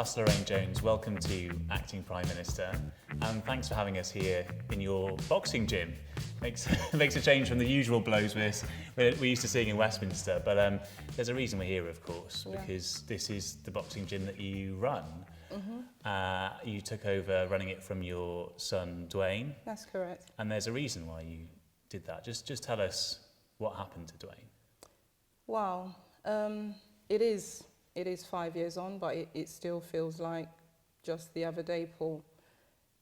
Pastor Lorraine Jones, welcome to Acting Prime Minister, and thanks for having us here in your boxing gym. Makes a change from the usual blows we're used to seeing in Westminster, but there's a reason we're here, of course, because this is the boxing gym that you run. Mm-hmm. You took over running it from your son, Dwayne. That's correct. And there's a reason why you did that. Just tell us what happened to Dwayne. Wow. It is 5 years on, but it still feels like just the other day, Paul.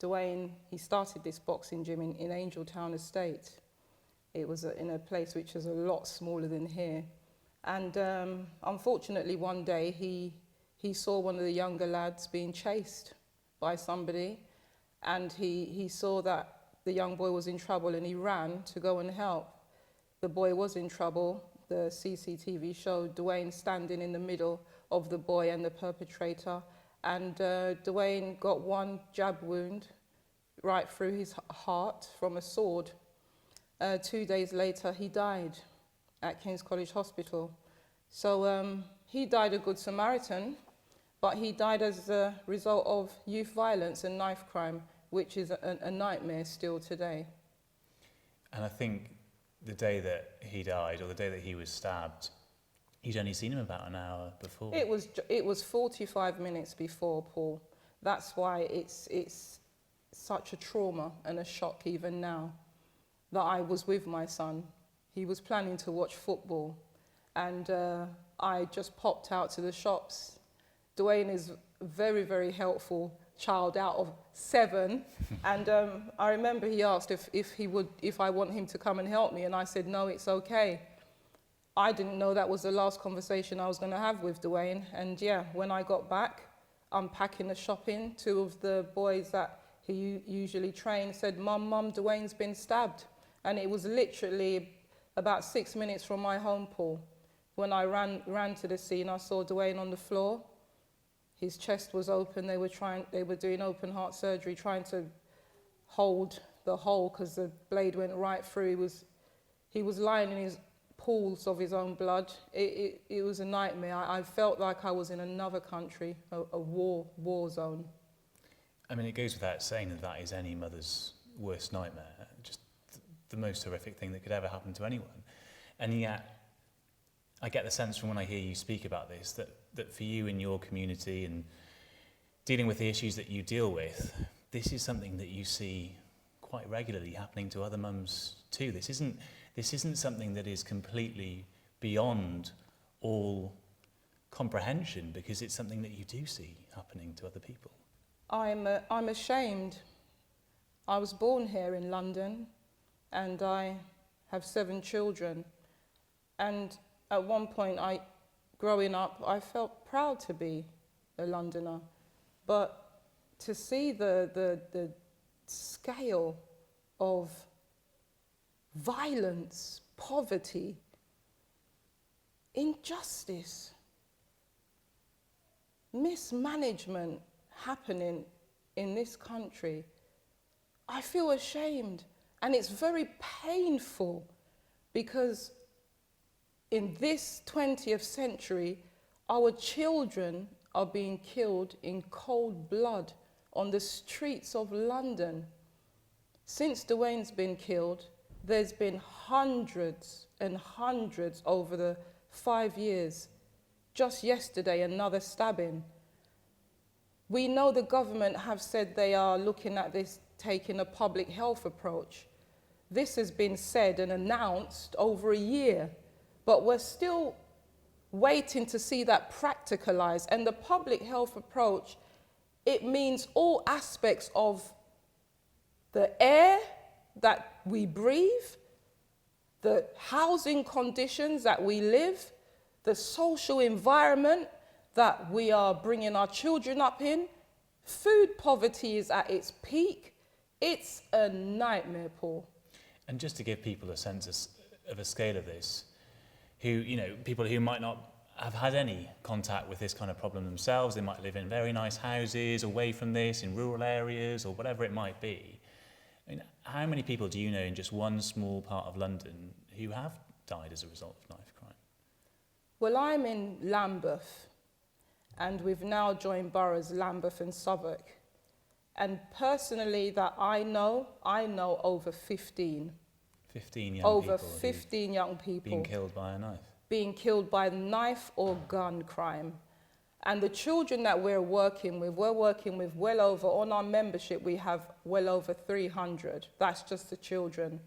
Dwayne, he started this boxing gym in Angeltown Estate. It was in a place which is a lot smaller than here. And unfortunately, one day he saw one of the younger lads being chased by somebody, and he saw that the young boy was in trouble, and he ran to go and help. The boy was in trouble. The CCTV showed Dwayne standing in the middle of the boy and the perpetrator, and Dwayne got one jab wound right through his heart from a sword. 2 days later, he died at King's College Hospital. So he died a good Samaritan, but he died as a result of youth violence and knife crime, which is a nightmare still today. And I think the day that he died, or the day that he was stabbed, you'd only seen him about an hour before. It was 45 minutes before, Paul. That's why it's such a trauma and a shock even now that I was with my son. He was planning to watch football, and I just popped out to the shops. Dwayne is a very, very helpful child out of 7, and I remember he asked if I want him to come and help me, and I said no, it's okay. I didn't know that was the last conversation I was going to have with Dwayne, and yeah, when I got back, unpacking the shopping, 2 of the boys that he usually trained said, Mum, Dwayne's been stabbed. And it was literally about 6 minutes from my home, Paul. When I ran to the scene, I saw Dwayne on the floor. His chest was open. They were doing open heart surgery, trying to hold the hole because the blade went right through. He was lying in his pools of his own blood. It was a nightmare. I felt like I was in another country, a war zone. I mean, it goes without saying that is any mother's worst nightmare, just the most horrific thing that could ever happen to anyone. And yet, I get the sense from when I hear you speak about this, that for you in your community and dealing with the issues that you deal with, this is something that you see quite regularly happening to other mums too. This isn't something that is completely beyond all comprehension, because it's something that you do see happening to other people. I'm ashamed. I was born here in London, and I have 7 children. And at one point, growing up, I felt proud to be a Londoner. But to see the scale of violence, poverty, injustice, mismanagement happening in this country, I feel ashamed. And it's very painful, because in this 20th century, our children are being killed in cold blood on the streets of London. Since Dwayne's been killed, there's been hundreds and hundreds over the 5 years. Just yesterday, another stabbing. We know the government have said they are looking at this, taking a public health approach. This has been said and announced over a year, but we're still waiting to see that practicalized. And the public health approach, it means all aspects of the air that we breathe, the housing conditions that we live, the social environment that we are bringing our children up in. Food poverty is at its peak. It's a nightmare, Paul. And just to give people a sense of a scale of this, people who might not have had any contact with this kind of problem themselves, they might live in very nice houses away from this, in rural areas or whatever it might be. I mean, how many people do you know in just one small part of London who have died as a result of knife crime? Well, I'm in Lambeth, and we've now joined boroughs Lambeth and Southwark. And personally, that I know over 15. 15 young over people. 15 young people Being killed by a knife. being killed by knife or gun crime. And the children that we're working with well over, on our membership, we have well over 300. That's just the children.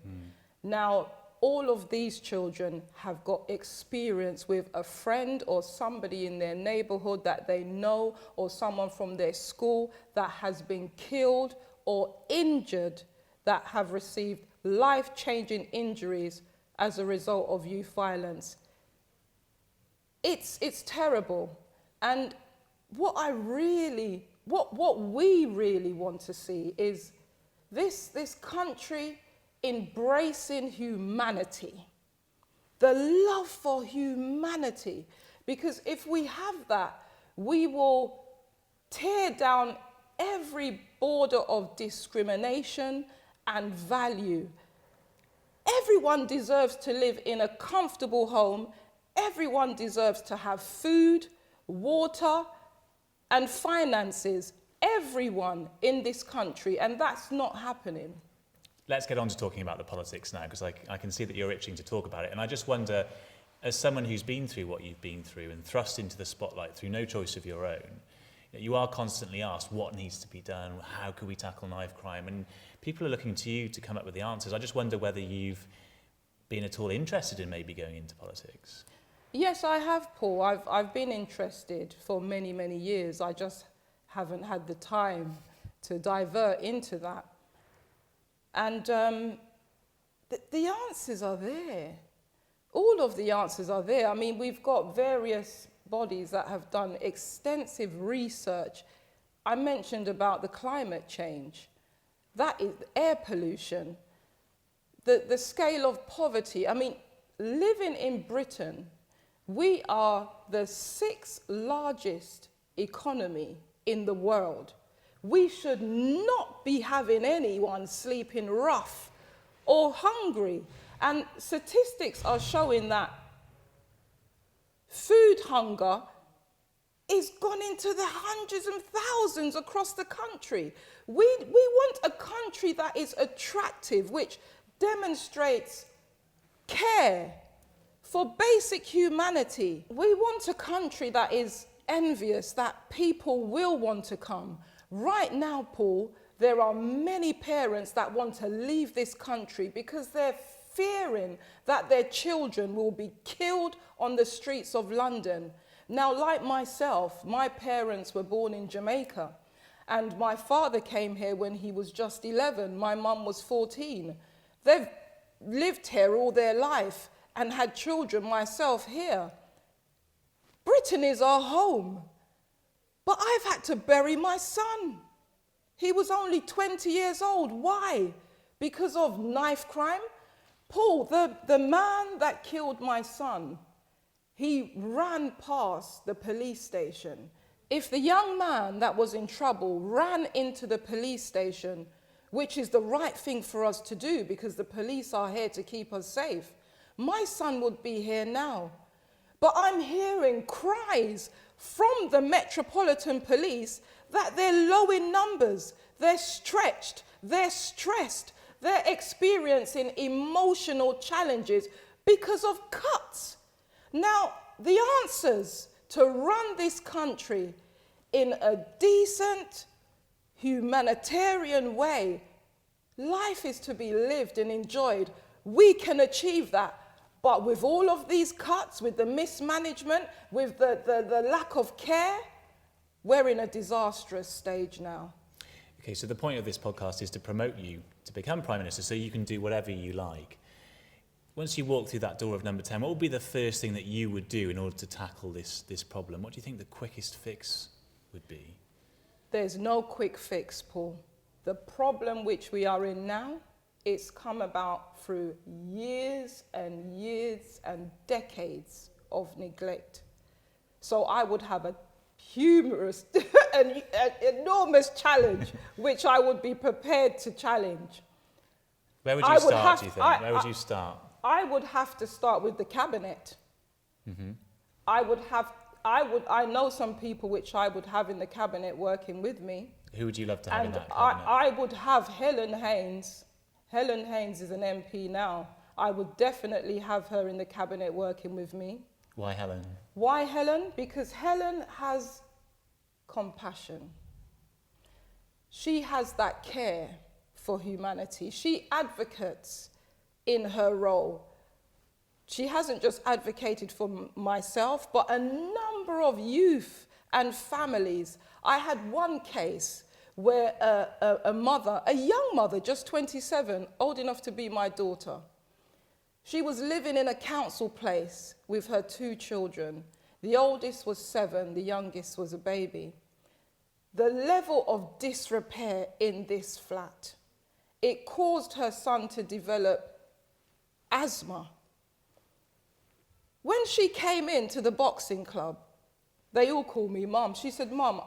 Now, all of these children have got experience with a friend or somebody in their neighborhood that they know, or someone from their school that has been killed or injured, that have received life-changing injuries as a result of youth violence. It's terrible. And what we really want to see is this country embracing humanity, the love for humanity. Because if we have that, we will tear down every border of discrimination and value. Everyone deserves to live in a comfortable home. Everyone deserves to have food, water, and finances. Everyone in this country, and that's not happening. Let's get on to talking about the politics now, because I can see that you're itching to talk about it. And I just wonder, as someone who's been through what you've been through and thrust into the spotlight through no choice of your own, you are constantly asked what needs to be done, how could we tackle knife crime, and people are looking to you to come up with the answers. I just wonder whether you've been at all interested in maybe going into politics. Yes, I have, Paul. I've been interested for many, many years. I just haven't had the time to divert into that. And the answers are there. All of the answers are there. I mean, we've got various bodies that have done extensive research. I mentioned about the climate change. That is air pollution. The scale of poverty. I mean, living in Britain, we are the 6th largest economy in the world. We should not be having anyone sleeping rough or hungry. And statistics are showing that food hunger is gone into the hundreds and thousands across the country. We want a country that is attractive, which demonstrates care for basic humanity. We want a country that is envious, that people will want to come. Right now, Paul, there are many parents that want to leave this country because they're fearing that their children will be killed on the streets of London. Now, like myself, my parents were born in Jamaica, and my father came here when he was just 11. My mum was 14. They've lived here all their life and had children, myself here. Britain is our home. But I've had to bury my son. He was only 20 years old. Why? Because of knife crime? Paul, the man that killed my son, he ran past the police station. If the young man that was in trouble ran into the police station, which is the right thing for us to do because the police are here to keep us safe, my son would be here now. But I'm hearing cries from the Metropolitan Police that they're low in numbers, they're stretched, they're stressed, they're experiencing emotional challenges because of cuts. Now, the answers to run this country in a decent, humanitarian way, life is to be lived and enjoyed. We can achieve that. But with all of these cuts, with the mismanagement, with the lack of care, we're in a disastrous stage now. Okay, so the point of this podcast is to promote you to become Prime Minister so you can do whatever you like. Once you walk through that door of number 10, what would be the first thing that you would do in order to tackle this problem? What do you think the quickest fix would be? There's no quick fix, Paul. The problem which we are in now, it's come about through years and years and decades of neglect. So I would have a humorous, an enormous challenge, which I would be prepared to challenge. Where would you start, do you think? Where would you start? I would have to start with the cabinet. Mm-hmm. I would have, I know some people which I would have in the cabinet working with me. Who would you love to have in And that cabinet? I would have Helen Haynes. Helen Haynes is an MP now. I would definitely have her in the cabinet working with me. Why Helen? Why Helen? Because Helen has compassion. She has that care for humanity. She advocates in her role. She hasn't just advocated for myself, but a number of youth and families. I had one case where a mother, a young mother, just 27, old enough to be my daughter, she was living in a council place with her 2 children. The oldest was 7, the youngest was a baby. The level of disrepair in this flat, it caused her son to develop asthma. When she came into the boxing club, they all call me Mum. She said, Mum,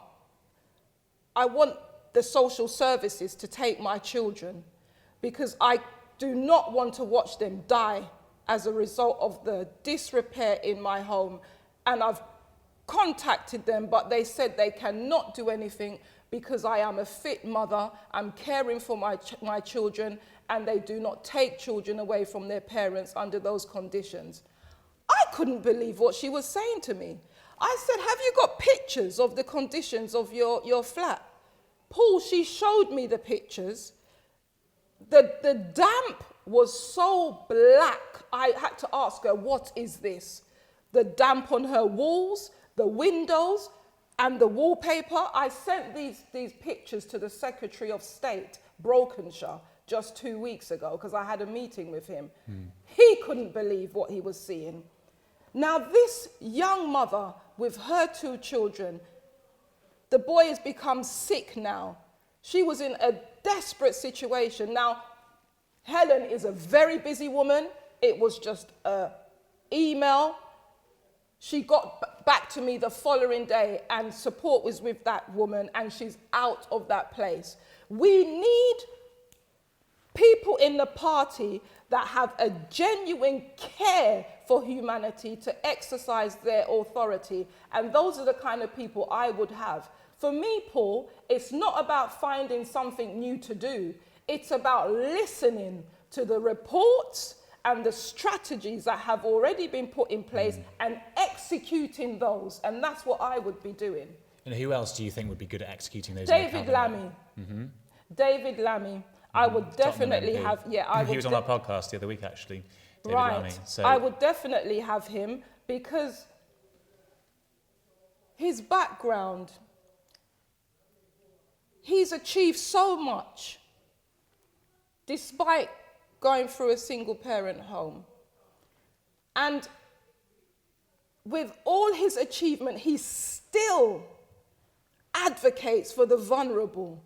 I want the social services to take my children because I do not want to watch them die as a result of the disrepair in my home. And I've contacted them, but they said they cannot do anything because I am a fit mother. I'm caring for my children, and they do not take children away from their parents under those conditions. I couldn't believe what she was saying to me. I said, have you got pictures of the conditions of your flat? Paul, she showed me the pictures. The damp was so black, I had to ask her, what is this? The damp on her walls, the windows, and the wallpaper. I sent these pictures to the Secretary of State, Brokenshire, just 2 weeks ago, because I had a meeting with him. He couldn't believe what he was seeing. Now, this young mother with her 2 children, the boy has become sick now. She was in a desperate situation. Now, Helen is a very busy woman. It was just an email. She got back to me the following day, and support was with that woman, and she's out of that place. We need people in the party that have a genuine care for humanity to exercise their authority. And those are the kind of people I would have. For me, Paul, it's not about finding something new to do. It's about listening to the reports and the strategies that have already been put in place and executing those. And that's what I would be doing. And who else do you think would be good at executing those? David Lammy. David Lammy. I would definitely have, he was on our podcast the other week, actually, David right. Lammy. So I would definitely have him because his background, he's achieved so much despite going through a single parent home. And with all his achievement, he still advocates for the vulnerable.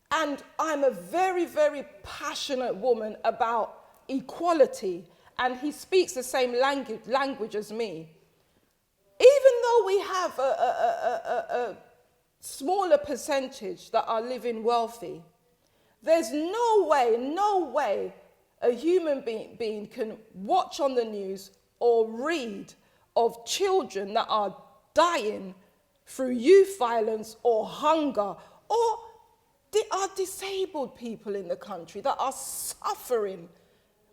And I'm a very, very passionate woman about equality, and he speaks the same language as me. Even though we have a smaller percentage that are living wealthy, there's no way a human being can watch on the news or read of children that are dying through youth violence or hunger, or there are disabled people in the country that are suffering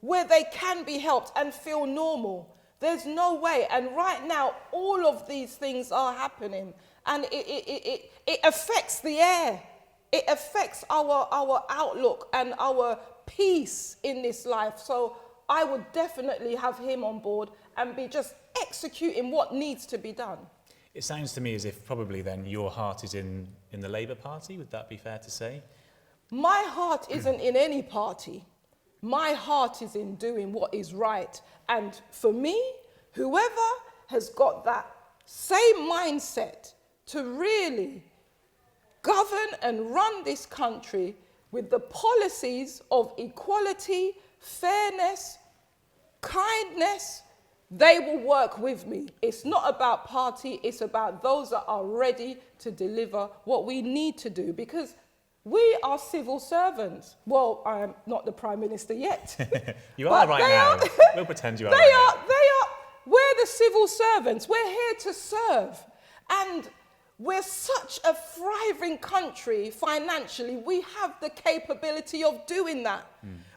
where they can be helped and feel normal. There's no way. And right now, all of these things are happening. And it affects the air. It affects our outlook and our peace in this life. So I would definitely have him on board and be just executing what needs to be done. it sounds to me as if probably then your heart is in the Labour Party. Would that be fair to say? My heart isn't in any party. My heart is in doing what is right. And for me, whoever has got that same mindset to really govern and run this country with the policies of equality, fairness, kindness, they will work with me. It's not about party, it's about those that are ready to deliver what we need to do, because we are civil servants. Well, I am not the Prime Minister yet. You are right now. We'll pretend you are. We're the civil servants. We're here to serve. And we're such a thriving country financially. We have the capability of doing that.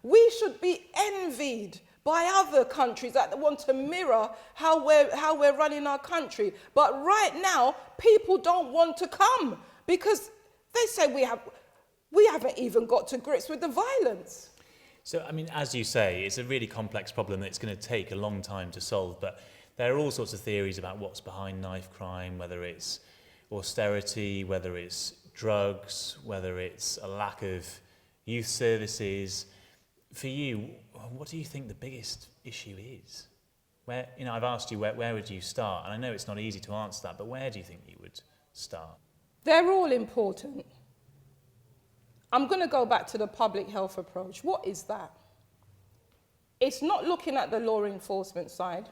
We should be envied by other countries that want to mirror how we're running our country. But right now, people don't want to come because they say we haven't even got to grips with the violence. So, I mean, as you say, it's a really complex problem that's going to take a long time to solve, but there are all sorts of theories about what's behind knife crime, whether it's austerity, whether it's drugs, whether it's a lack of youth services. For you, what do you think the biggest issue is? Where, you know, I've asked you where would you start, and I know it's not easy to answer that, but where do you think you would start? They're all important. I'm going to go back to the public health approach. What is that? It's not looking at the law enforcement side,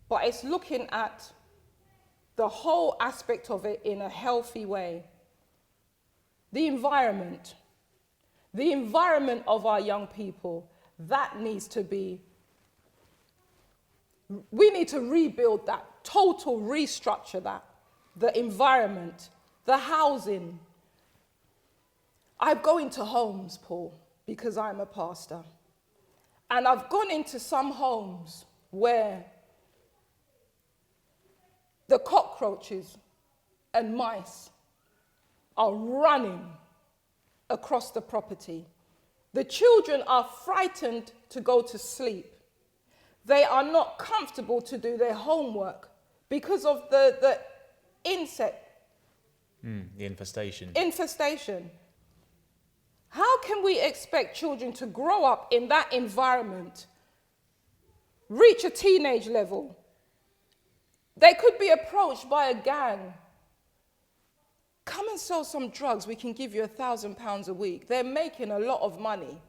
but it's looking at the whole aspect of it in a healthy way. The environment of our young people, that needs to be, we need to rebuild that, total restructure that, the environment, the housing. I go into homes, Paul, because I'm a pastor. And I've gone into some homes where the cockroaches and mice are running across the property. The children are frightened to go to sleep. They are not comfortable to do their homework because of the insect. The infestation. Infestation. How can we expect children to grow up in that environment, reach a teenage level? They could be approached by a gang. Come and sell some drugs, we can give you £1,000 a week. They're making a lot of money.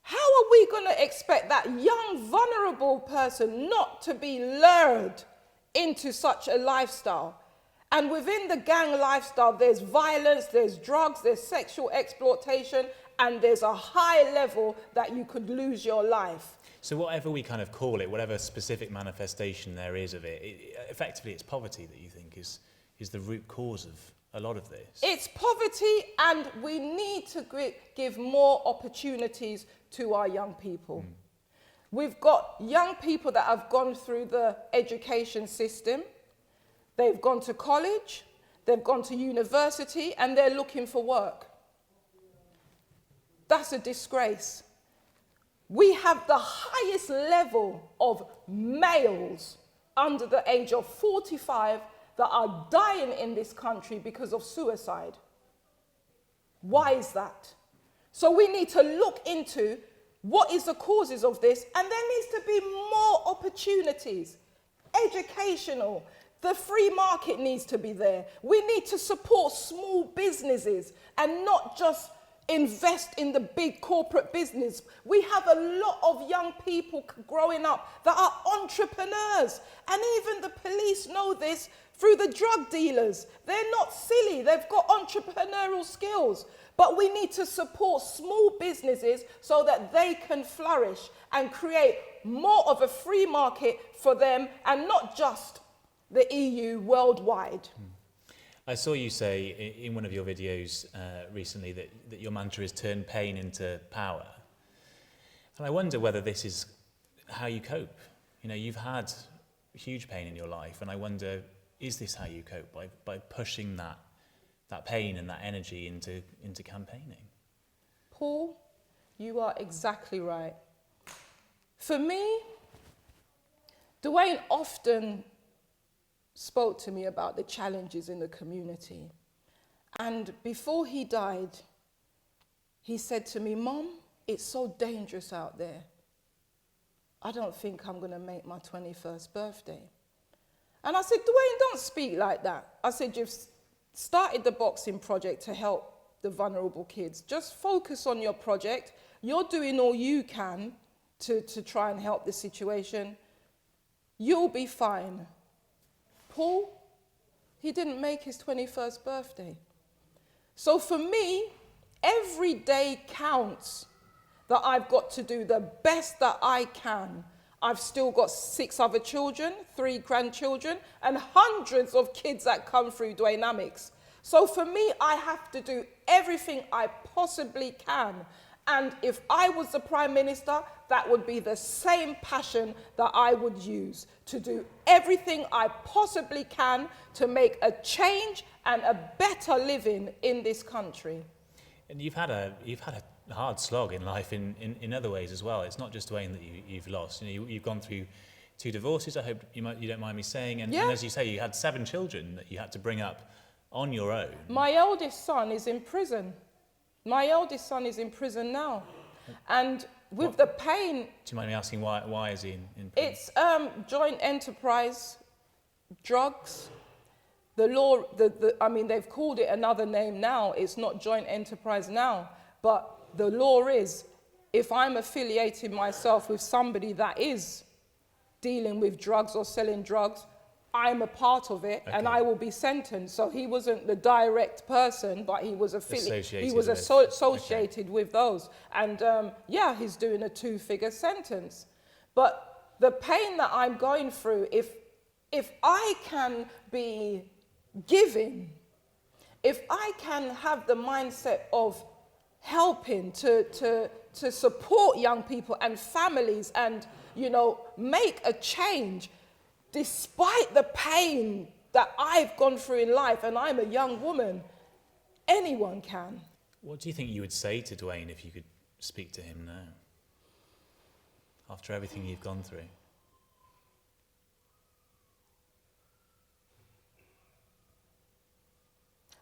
How are we going to expect that young, vulnerable person not to be lured into such a lifestyle? And within the gang lifestyle, there's violence, there's drugs, there's sexual exploitation, and there's a high level that you could lose your life. So whatever we kind of call it, whatever specific manifestation there is of it, effectively it's poverty that you think is the root cause of a lot of this. It's poverty, and we need to give more opportunities to our young people. We've got young people that have gone through the education system. They've gone to college, they've gone to university, and they're looking for work. That's a disgrace. We have the highest level of males under the age of 45 that are dying in this country because of suicide. Why is that? So we need to look into what is the causes of this, and there needs to be more opportunities, educational. The free market needs to be there. We need to support small businesses and not just invest in the big corporate business. We have a lot of young people growing up that are entrepreneurs. And even the police know this through the drug dealers. They're not silly. They've got entrepreneurial skills. But we need to support small businesses so that they can flourish and create more of a free market for them, and not just the EU, worldwide. I saw you say in one of your videos recently that your mantra is turn pain into power. And I wonder whether this is how you cope. You know, you've had huge pain in your life, and I wonder, is this how you cope, by pushing that pain and that energy into campaigning? Paul, you are exactly right. For me, Dwayne often spoke to me about the challenges in the community. And before he died, he said to me, "Mom, it's so dangerous out there. I don't think I'm going to make my 21st birthday." And I said, "Dwayne, don't speak like that." I said, "You've started the boxing project to help the vulnerable kids. Just focus on your project. You're doing all you can to try and help the situation. You'll be fine." Paul, he didn't make his 21st birthday. So for me, every day counts that I've got to do the best that I can. I've still got 6 other children, 3 grandchildren, and hundreds of kids that come through Dwaynamics. So for me, I have to do everything I possibly can. And if I was the Prime Minister, that would be the same passion that I would use to do everything I possibly can to make a change and a better living in this country. And you've had a hard slog in life in other ways as well. It's not just Dwayne that you've lost. You know, you've gone through 2 divorces. I hope you don't mind me saying. And as you say, you had 7 children that you had to bring up on your own. My eldest son is in prison. My eldest son is in prison now. And with the pain... Do you mind me asking why is he in prison? It's joint enterprise drugs. The law, I mean, they've called it another name now. It's not joint enterprise now. But the law is, if I'm affiliating myself with somebody that is dealing with drugs or selling drugs, I'm a part of it, and I will be sentenced. So he wasn't the direct person, but he was associated with those. And yeah, he's doing a 2-figure sentence. But the pain that I'm going through, if I can be giving, if I can have the mindset of helping to support young people and families and, you know, make a change, despite the pain that I've gone through in life, and I'm a young woman, anyone can. What do you think you would say to Dwayne if you could speak to him now, after everything you've gone through?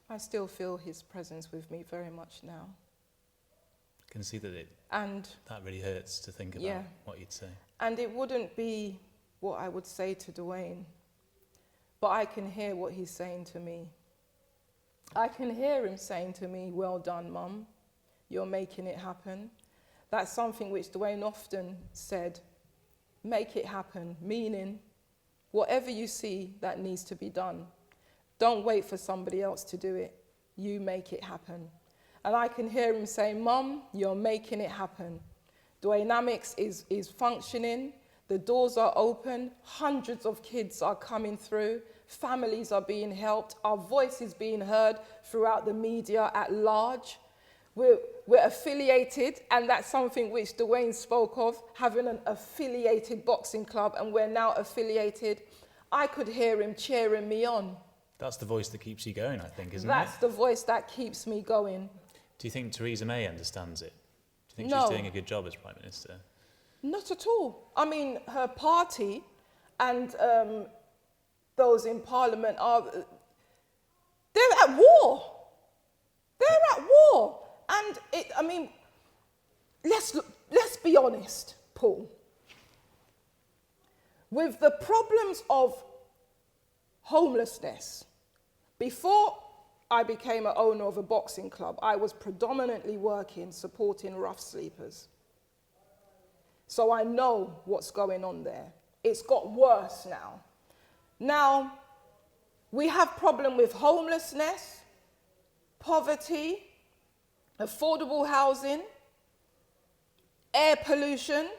I still feel his presence with me very much now. I can see that that really hurts to think about what you'd say. And it wouldn't be what I would say to Dwayne, but I can hear what he's saying to me. I can hear him saying to me, "Well done, Mum, you're making it happen." That's something which Dwayne often said, make it happen, meaning whatever you see that needs to be done, don't wait for somebody else to do it, you make it happen. And I can hear him saying, "Mum, you're making it happen. Dwaynamics is functioning. The doors are open, hundreds of kids are coming through, families are being helped, our voice is being heard throughout the media at large. We're affiliated, and that's something which Dwayne spoke of, having an affiliated boxing club, and we're now affiliated." I could hear him cheering me on. That's the voice that keeps you going, I think, isn't it? That's the voice that keeps me going. Do you think Theresa May understands it? Do you think No. she's doing a good job as Prime Minister? Not at all. I mean, her party and those in Parliament they're at war. They're at war. And I mean, let's be honest, Paul. With the problems of homelessness, before I became an owner of a boxing club, I was predominantly working, supporting rough sleepers. So I know what's going on there. It's got worse now. Now, we have problem with homelessness, poverty, affordable housing, air pollution.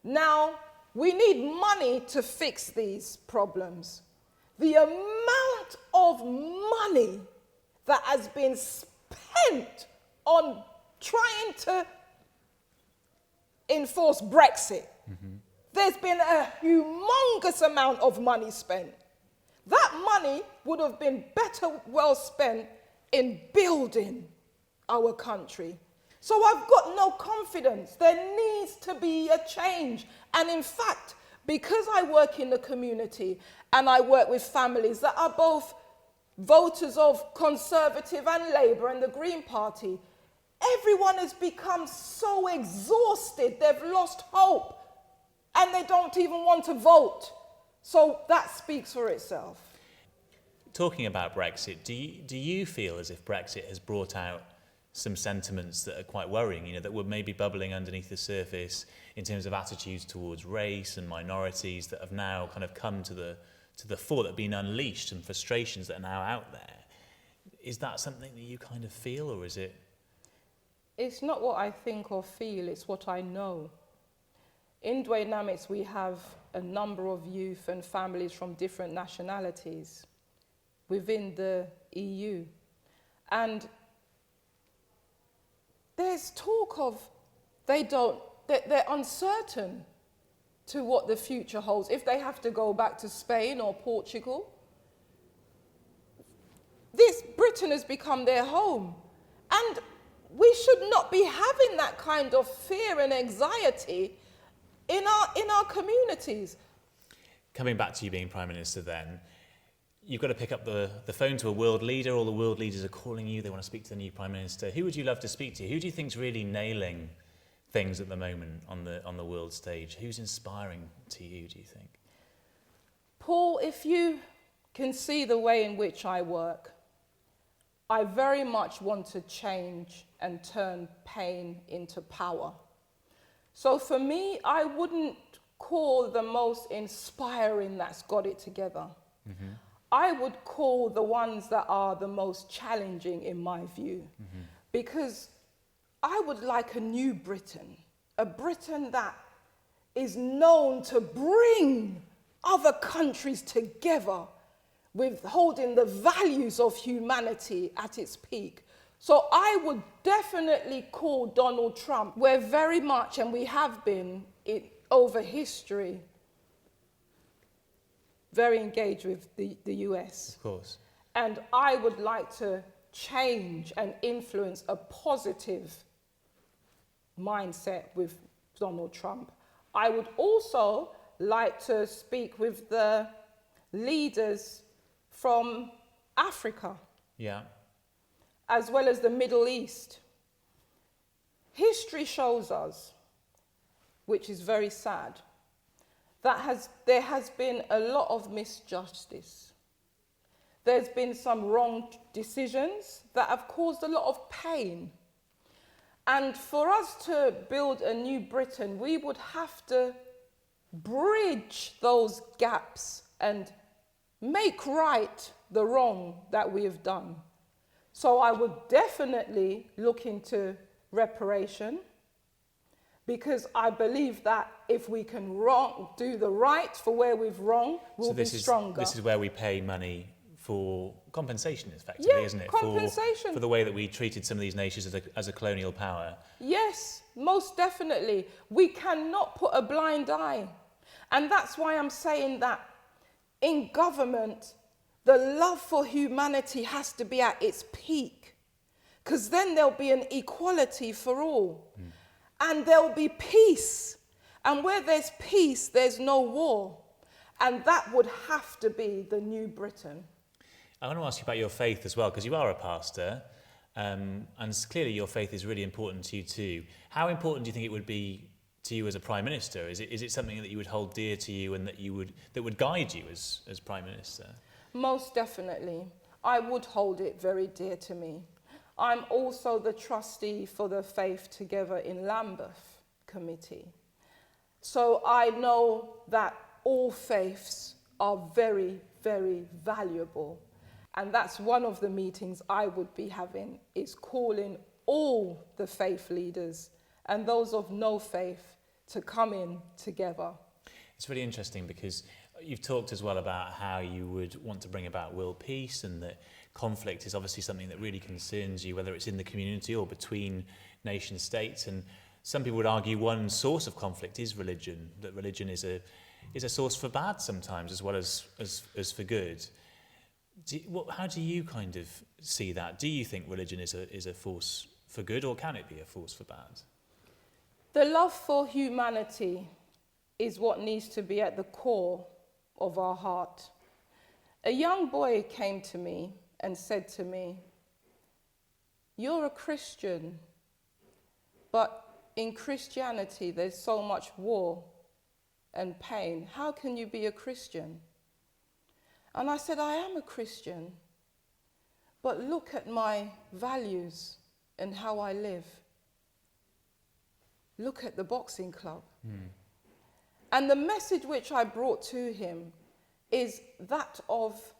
Now, we need money to fix these problems. The amount of money that has been spent on trying to enforce Brexit. There's been a humongous amount of money spent. That money would have been better well spent in building our country. So I've got no confidence. There needs to be a change. And in fact, because I work in the community and I work with families that are both voters of Conservative and Labour and the Green Party, everyone has become so exhausted, they've lost hope, and they don't even want to vote. So that speaks for itself. Talking about Brexit, do you feel as if Brexit has brought out some sentiments that are quite worrying, you know, that were maybe bubbling underneath the surface in terms of attitudes towards race and minorities that have now kind of come to the fore, that have been unleashed, and frustrations that are now out there? Is that something that you kind of feel, or is it? It's not what I think or feel, it's what I know. in Dwaynamics, we have a number of youth and families from different nationalities within the EU. And there's talk of they're uncertain to what the future holds. If they have to go back to Spain or Portugal, Britain has become their home. And we should not be having that kind of fear and anxiety in our communities. Coming back to you being Prime Minister then, you've got to pick up the phone to a world leader. All the world leaders are calling you. They want to speak to the new Prime Minister. Who would you love to speak to? Who do you think's really nailing things at the moment on the world stage? Who's inspiring to you, do you think? Paul, if you can see the way in which I work, I very much want to change and turn pain into power. So for me, I wouldn't call the most inspiring that's got it together. Mm-hmm. I would call the ones that are the most challenging in my view. Mm-hmm. Because I would like a new Britain, a Britain that is known to bring other countries together with holding the values of humanity at its peak. So I would definitely call Donald Trump. We're very much, and we have been over history, very engaged with the US. Of course. And I would like to change and influence a positive mindset with Donald Trump. I would also like to speak with the leaders from Africa. Yeah. As well as the Middle East. History shows us, which is very sad, that there has been a lot of misjustice. There's been some wrong decisions that have caused a lot of pain. And for us to build a new Britain, we would have to bridge those gaps and make right the wrong that we have done. So I would definitely look into reparation, because I believe that if we can do the right for where we've wronged, we'll be stronger. This is where we pay money for compensation, effectively, isn't it? Compensation. For the way that we treated some of these nations as a colonial power. Yes, most definitely. We cannot put a blind eye. And that's why I'm saying that in government, the love for humanity has to be at its peak, because then there'll be an equality for all. And there'll be peace. And where there's peace, there's no war. And that would have to be the new Britain. I want to ask you about your faith as well, because you are a pastor, and clearly your faith is really important to you too. How important do you think it would be to you as a Prime Minister? Is it something that you would hold dear to you and that would guide you as Prime Minister? Most definitely. I would hold it very dear to me. I'm also the trustee for the Faith Together in Lambeth Committee. So I know that all faiths are very, very valuable. And that's one of the meetings I would be having, is calling all the faith leaders and those of no faith to come in together. It's really interesting because you've talked as well about how you would want to bring about world peace, and that conflict is obviously something that really concerns you, whether it's in the community or between nation states. And some people would argue one source of conflict is religion, that religion is a source for bad sometimes as well as for good. How do you kind of see that? Do you think religion is a force for good, or can it be a force for bad? The love for humanity is what needs to be at the core of our heart. A young boy came to me and said to me, "You're a Christian, but in Christianity there's so much war and pain. How can you be a Christian?" And I said, "I am a Christian, but look at my values and how I live. Look at the boxing club." And the message which I brought to him is that of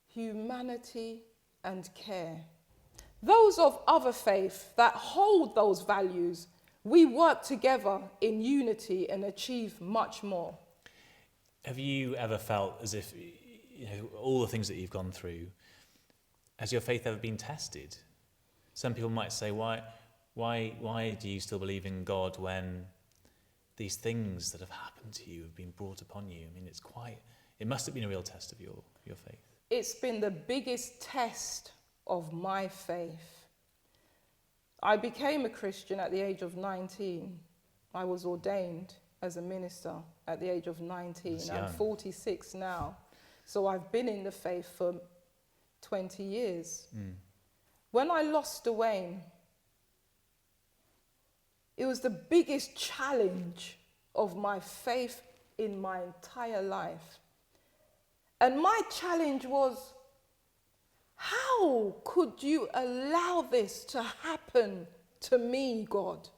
humanity and care. Those of other faith that hold those values we work together in unity and achieve much more. Have you ever felt as if, all the things that you've gone through, has your faith ever been tested? Some people might say, why do you still believe in God when these things that have happened to you have been brought upon you? I mean, it must have been a real test of your faith. It's been the biggest test of my faith. I became a Christian at the age of 19. I was ordained as a minister at the age of 19. I'm 46 now. So I've been in the faith for 20 years. When I lost Dwayne, it was the biggest challenge of my faith in my entire life. And my challenge was, how could you allow this to happen to me, God?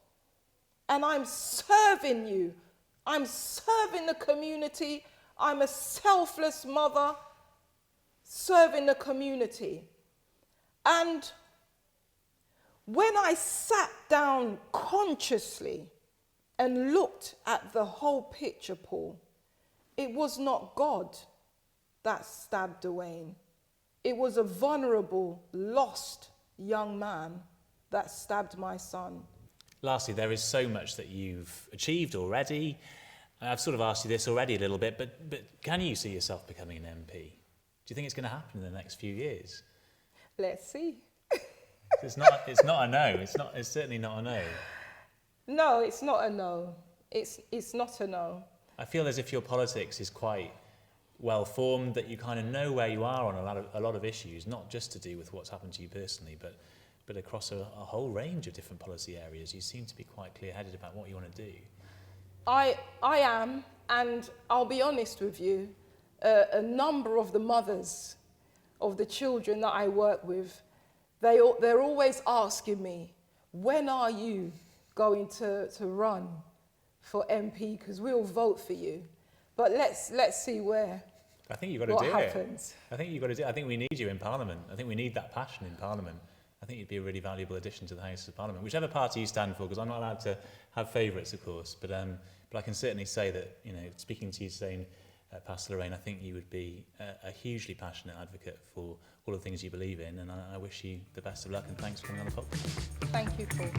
And I'm serving you. I'm serving the community. I'm a selfless mother serving the community. And when I sat down consciously and looked at the whole picture, Paul, it was not God that stabbed Dwayne. It was a vulnerable, lost young man that stabbed my son. Lastly, there is so much that you've achieved already. I've sort of asked you this already a little bit, but can you see yourself becoming an MP? Do you think it's going to happen in the next few years? Let's see. It's not a no. It's certainly not a no. No, it's not a no. It's not a no. I feel as if your politics is quite well formed, that you kind of know where you are on a lot of issues, not just to do with what's happened to you personally, but across a whole range of different policy areas. You seem to be quite clear-headed about what you want to do. I am, and I'll be honest with you, a number of the mothers of the children that I work with, they're always asking me, when are you going to run for MP? Because we'll vote for you. But let's see I think you've got to what do happens. it. I think you've got to do it. I think we need you in Parliament. I think we need that passion in Parliament. I think you'd be a really valuable addition to the House of Parliament, whichever party you stand for, because I'm not allowed to have favourites, of course. But I can certainly say that, speaking to you today, Pastor Lorraine, I think you would be a hugely passionate advocate for all the things you believe in, and I wish you the best of luck, and thanks for coming on the podcast. Thank you, Paul.